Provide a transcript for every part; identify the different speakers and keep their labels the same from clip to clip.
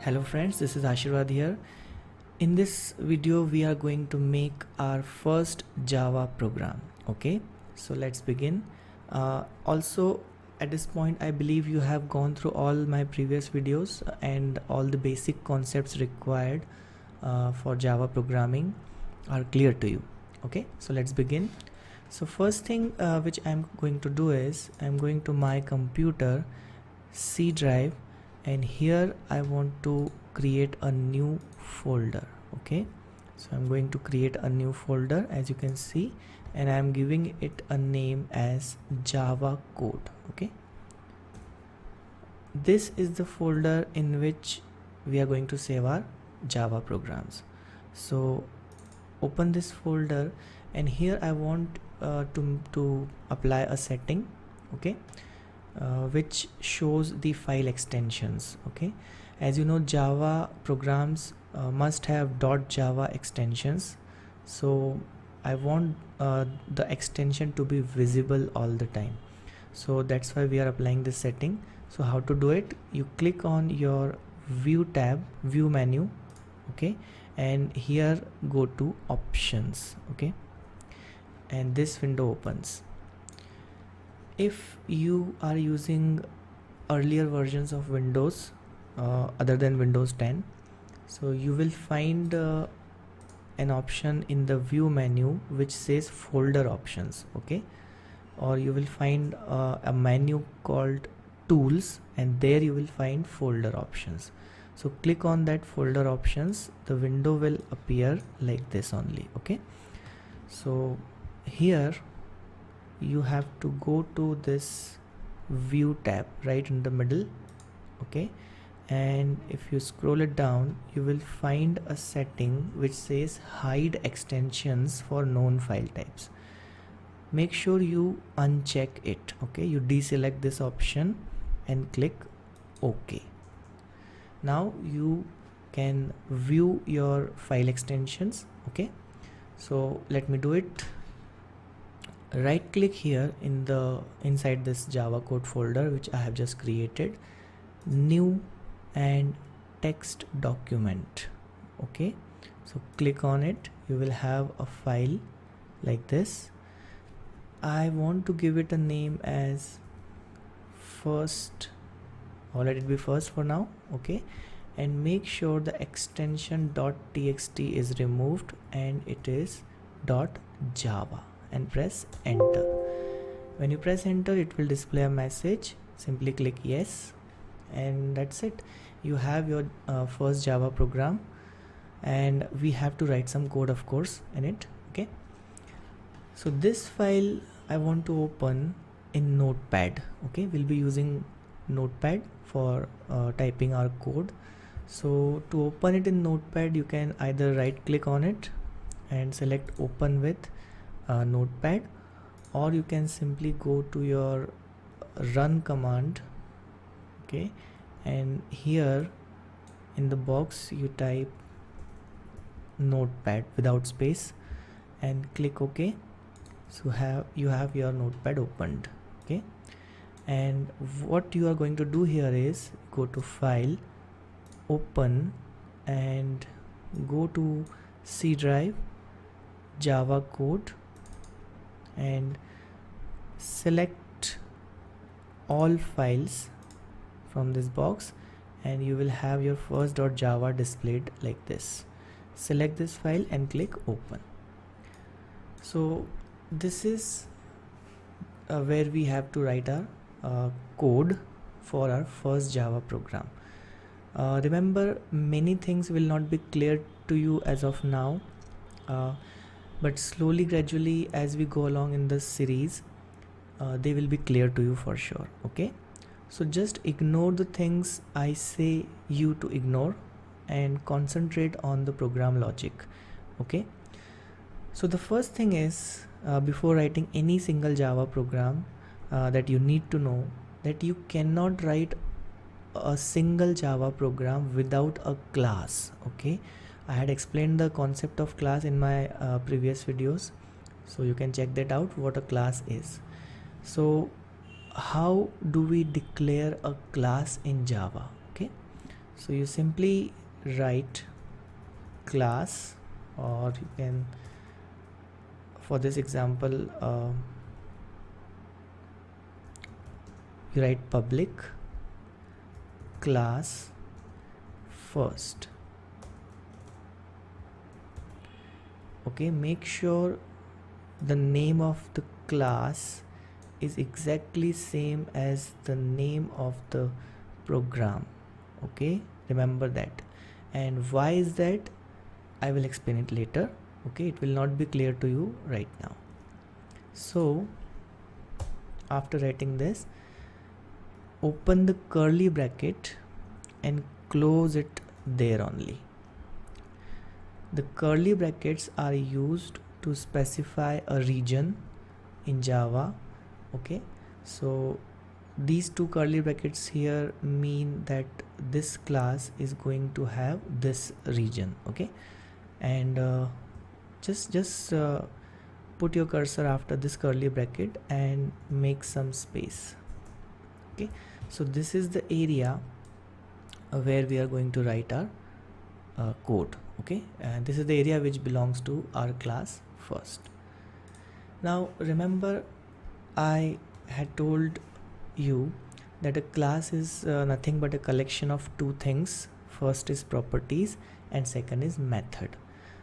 Speaker 1: Hello friends, this is Ashirwad here. In this video we are going to make our first Java program. Okay, so let's begin. Also at this point I believe you have gone through all my previous videos and all the basic concepts required for Java programming are clear to you. Okay, so let's begin. So first thing which I'm going to do is I'm going to my computer C drive, and here I want to create a new folder. Okay, so I'm going to create a new folder, as you can see, and I'm giving it a name as Java code. Okay, this is the folder in which we are going to save our Java programs. So open this folder, and here I want to apply a setting. Okay, which shows the file extensions. Okay, as you know, Java programs must have .java extensions, so I want the extension to be visible all the time, so that's why we are applying this setting. So how to do it? You click on your view tab, view menu. Okay, and here go to options. Okay, and this window opens. If you are using earlier versions of Windows other than Windows 10, so you will find an option in the view menu which says folder options. Okay, or you will find a menu called tools, and there you will find folder options. So click on that folder options, the window will appear like this only. Okay, so here you have to go to this view tab right in the middle. Okay, and if you scroll it down, you will find a setting which says hide extensions for known file types. Make sure you uncheck it. Okay, you deselect this option and click OK. Now you can view your file extensions. Okay, so let me do it. Right click here in the inside this Java code folder which I have just created, new and text document. Okay, so click on it, you will have a file like this. I want to give it a name as first, or let it be first for now. Okay, and make sure the extension .txt is removed and it is .java, and press enter. When you press enter, it will display a message. Simply click yes, and that's it. You have your first Java program, and we have to write some code, of course, in it. Okay, so this file I want to open in Notepad. Okay, we'll be using Notepad for typing our code. So to open it in Notepad, you can either right click on it and select open with Notepad, or you can simply go to your run command. Okay, and here in the box you type Notepad without space and click OK. So you have your Notepad opened. Okay, and what you are going to do here is go to file, open, and go to C drive, Java code, and select all files from this box, and you will have your first.java displayed like this. Select this file and click open. So this is where we have to write our code for our first Java program. Remember, many things will not be clear to you as of now, but slowly, gradually, as we go along in this series, they will be clear to you for sure. Okay, so just ignore the things I say you to ignore and concentrate on the program logic. Okay, so the first thing is, before writing any single Java program, that you need to know that you cannot write a single Java program without a class. Okay, I had explained the concept of class in my previous videos, so you can check that out, what a class is. So how do we declare a class in Java? Okay, So you simply write class, or you can, for this example, you write public class first. Okay, make sure the name of the class is exactly same as the name of the program. Okay, remember that. And why is that? I will explain it later. Okay, it will not be clear to you right now. So after writing this, open the curly bracket and close it there only. The curly brackets are used to specify a region in Java. Okay, so these two curly brackets here mean that this class is going to have this region. Okay, and just put your cursor after this curly bracket and make some space. Okay, so this is the area where we are going to write our code. Okay, and this is the area which belongs to our class first. Now remember, I had told you that a class is nothing but a collection of two things. First is properties and second is method.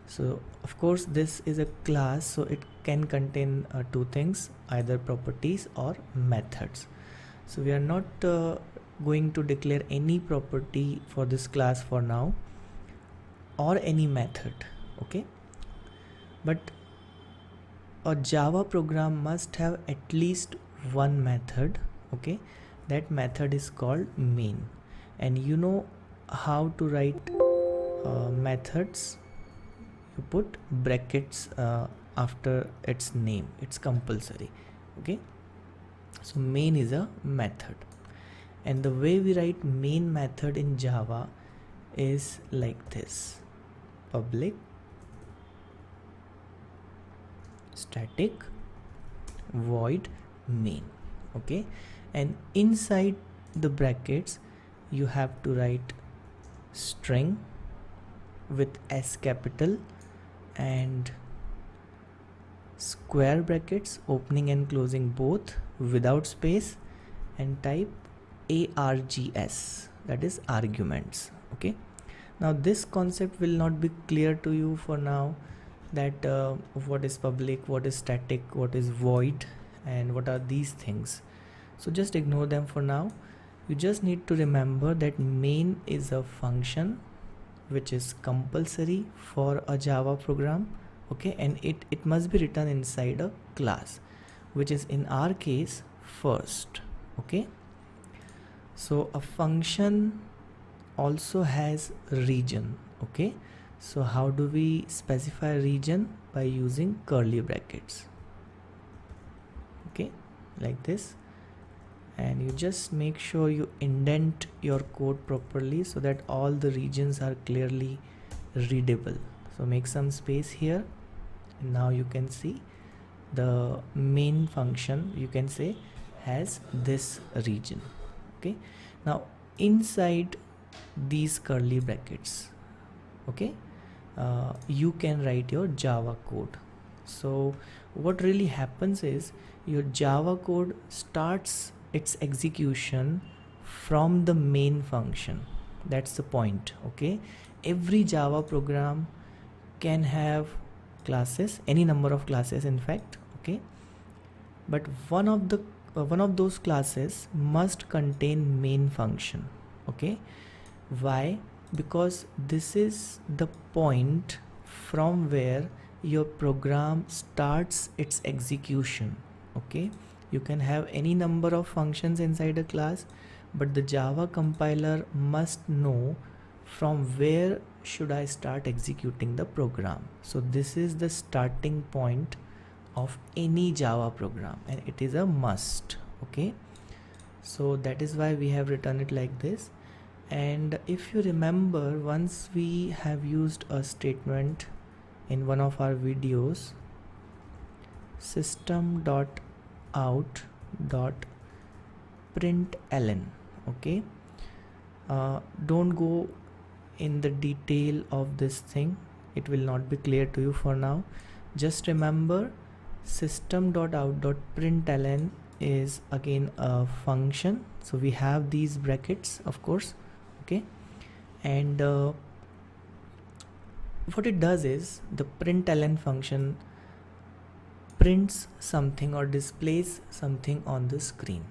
Speaker 1: So of course this is a class, so it can contain two things, either properties or methods. So we are not going to declare any property for this class for now, or any method. Okay, but a Java program must have at least one method. Okay, that method is called main, and you know how to write methods. You put brackets after its name, it's compulsory. Okay, so main is a method, and the way we write main method in Java is like this: public static void main. Okay, and inside the brackets you have to write string with S capital and square brackets opening and closing both without space, and type args, that is arguments. Okay, now this concept will not be clear to you for now, that what is public, what is static, what is void, and what are these things. So just ignore them for now. You just need to remember that main is a function which is compulsory for a Java program. Okay, and it must be written inside a class, which is in our case first. Okay, so a function also has region. Okay, so how do we specify region? By using curly brackets. Okay, like this, and you just make sure you indent your code properly so that all the regions are clearly readable. So make some space here, and now you can see the main function, you can say, has this region. Okay, now inside these curly brackets, okay, you can write your Java code. So what really happens is your Java code starts its execution from the main function. That's the point. Okay, every Java program can have classes, any number of classes in fact. Okay, but one of those classes must contain main function. Okay, why? Because this is the point from where your program starts its execution. Okay, you can have any number of functions inside a class, but the Java compiler must know from where should I start executing the program. So this is the starting point of any Java program, and it is a must. Okay, so that is why we have written it like this. And if you remember, once we have used a statement in one of our videos, system.out.println. Okay, Don't go in the detail of this thing, it will not be clear to you for now. Just remember system.out.println is again a function, so we have these brackets of course, okay, and what it does is the println function prints something or displays something on the screen,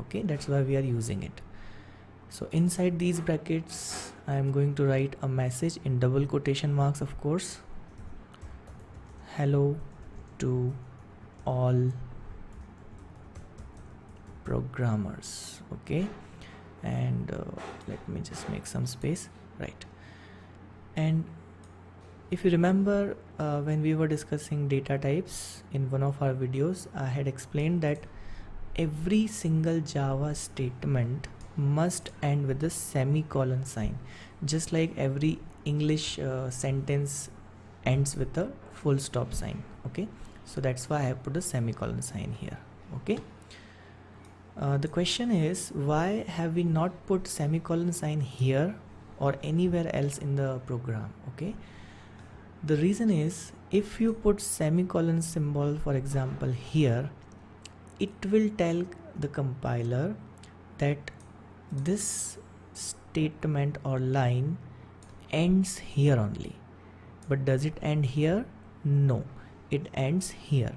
Speaker 1: okay, that's why we are using it. So inside these brackets I am going to write a message in double quotation marks, of course, hello to all programmers, okay, and let me just make some space, right. And if you remember when we were discussing data types in one of our videos, I had explained that every single Java statement must end with a semicolon sign, just like every English sentence ends with a full stop sign, okay. So that's why I have put a semicolon sign here, okay. The question is, why have we not put semicolon sign here or anywhere else in the program, okay. The reason is, if you put semicolon symbol, for example here, it will tell the compiler that this statement or line ends here only. But does it end here? No, it ends here.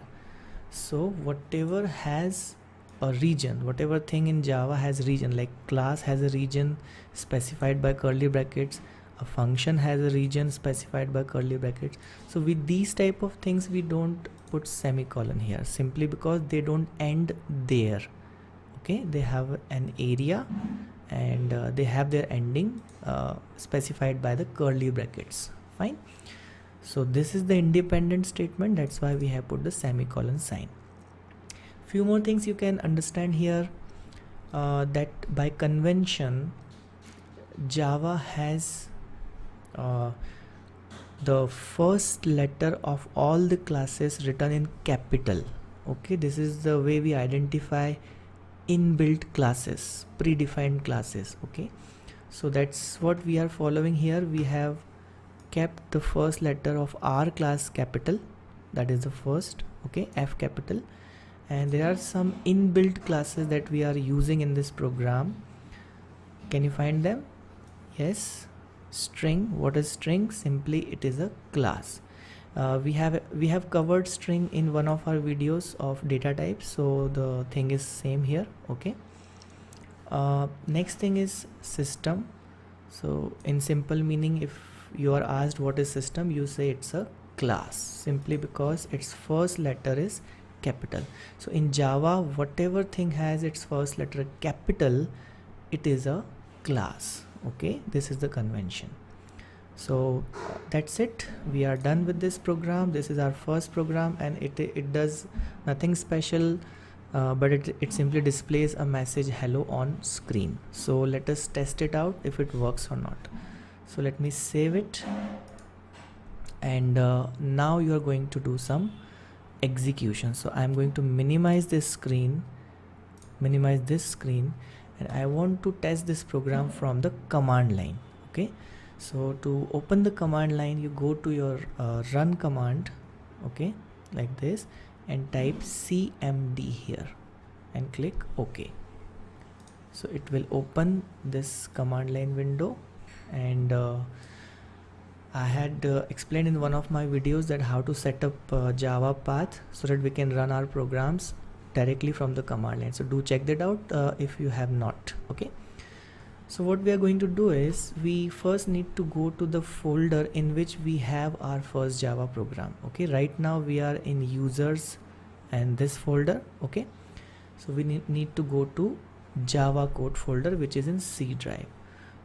Speaker 1: So whatever has a region, whatever thing in Java has region, like class has a region specified by curly brackets, a function has a region specified by curly brackets. So with these type of things we don't put semicolon here, simply because they don't end there, okay. They have an area and they have their ending specified by the curly brackets, fine. So this is the independent statement, that's why we have put the semicolon sign. Few more things you can understand here, that by convention Java has the first letter of all the classes written in capital, okay. This is the way we identify inbuilt classes, predefined classes, okay. So that's what we are following here. We have kept the first letter of our class capital, that is the first, okay, F capital. And there are some inbuilt classes that we are using in this program. Can you find them? Yes. String. What is string? Simply it is a class. We have covered string in one of our videos of data types, so the thing is same here, okay. Next thing is system. So in simple meaning, if you are asked what is system, you say it's a class, simply because its first letter is capital. So in Java, whatever thing has its first letter capital, it is a class, okay. This is the convention. So that's it, we are done with this program. This is our first program, and it does nothing special, but it simply displays a message hello on screen. So let us test it out if it works or not. So let me save it, and now you are going to do some execution. So I'm going to minimize this screen, and I want to test this program from the command line, okay. So to open the command line, you go to your run command, okay, like this, and type cmd here and click OK. So it will open this command line window, and I had explained in one of my videos that how to set up Java path so that we can run our programs directly from the command line. So do check that out if you have not, okay. So what we are going to do is, we first need to go to the folder in which we have our first Java program, okay. Right now we are in users and this folder, okay. So we need to go to Java code folder, which is in C drive.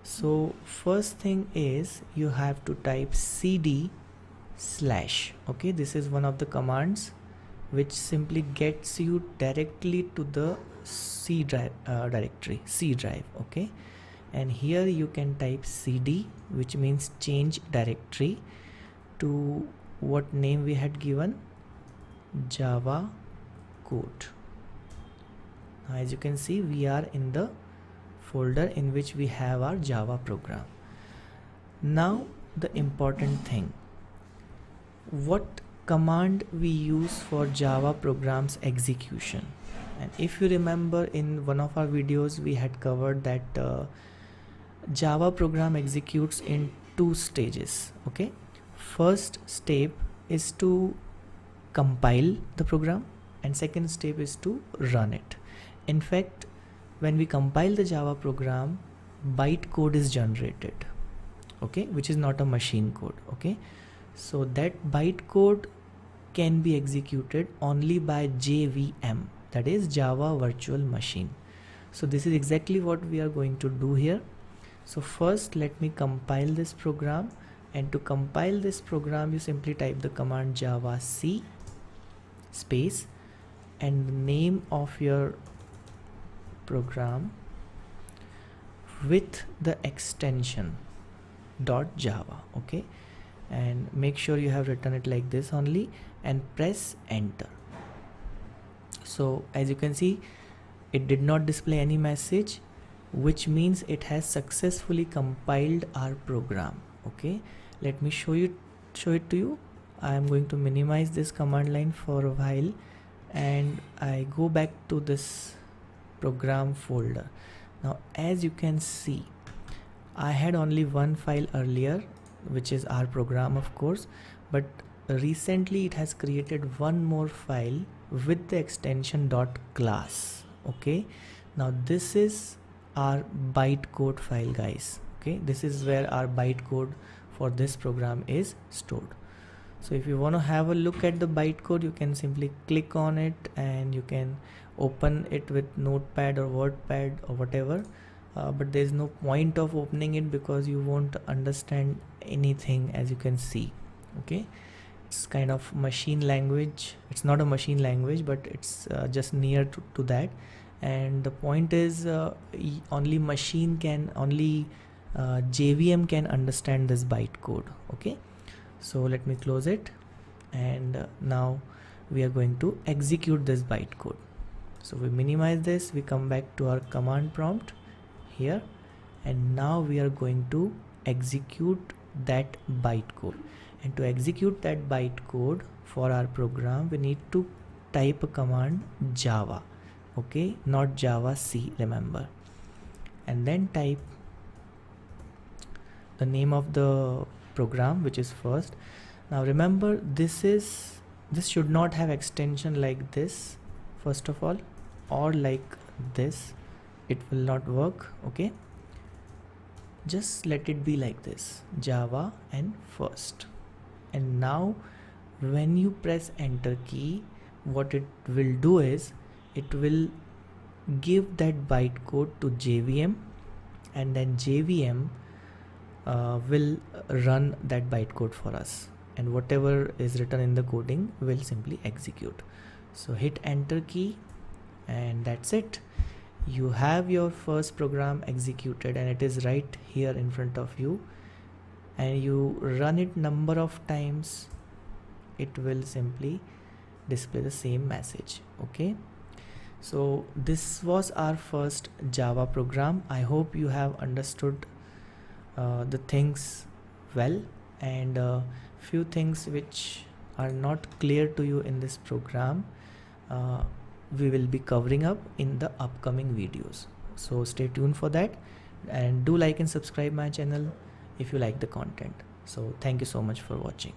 Speaker 1: So first thing is, you have to type cd/, okay. This is one of the commands which simply gets you directly to the C drive directory, C drive, okay. And here you can type cd, which means change directory, to what name we had given, Java code. Now as you can see, we are in the folder in which we have our Java program. Now the important thing, what command we use for Java programs execution. And if you remember, in one of our videos we had covered that Java program executes in 2 stages. Okay, first step is to compile the program and second step is to run it. In fact, when we compile the Java program, bytecode is generated, okay, which is not a machine code. Okay, so that bytecode can be executed only by JVM, that is Java Virtual Machine. So this is exactly what we are going to do here. So first let me compile this program, and to compile this program you simply type the command java c space and the name of your program with the extension .java. Okay, and make sure you have written it like this only and press enter. So as you can see, it did not display any message, which means it has successfully compiled our program. Okay, let me show it to you. I am going to minimize this command line for a while and I go back to this program folder. Now as you can see, I had only one file earlier, which is our program of course, but recently it has created one more file with the extension .class. Okay, now this is our bytecode file, guys. Okay, this is where our bytecode for this program is stored. So if you want to have a look at the bytecode, you can simply click on it and you can open it with Notepad or WordPad or whatever, but there is no point of opening it because you won't understand anything, as you can see. Okay, it's kind of machine language. It's not a machine language, but it's just near to that. And the point is only JVM can understand this bytecode. Okay, so let me close it, and now we are going to execute this bytecode. So we minimize this, we come back to our command prompt here, and now we are going to execute that bytecode. And to execute that bytecode for our program, we need to type a command java. Okay, not java c, remember, and then type the name of the program, which is first. Now remember, this should not have extension like this first of all, or like this. It will not work. Okay, just let it be like this, java and first. And now when you press enter key, what it will do is it will give that bytecode to JVM, and then JVM will run that bytecode for us, and whatever is written in the coding will simply execute. So hit enter key, and that's it. You have your first program executed, and it is right here in front of you, and you run it number of times, it will simply display the same message. Okay, so this was our first Java program. I hope you have understood the things well, and few things which are not clear to you in this program we will be covering up in the upcoming videos. So stay tuned for that, and do like and subscribe my channel if you like the content. So thank you so much for watching.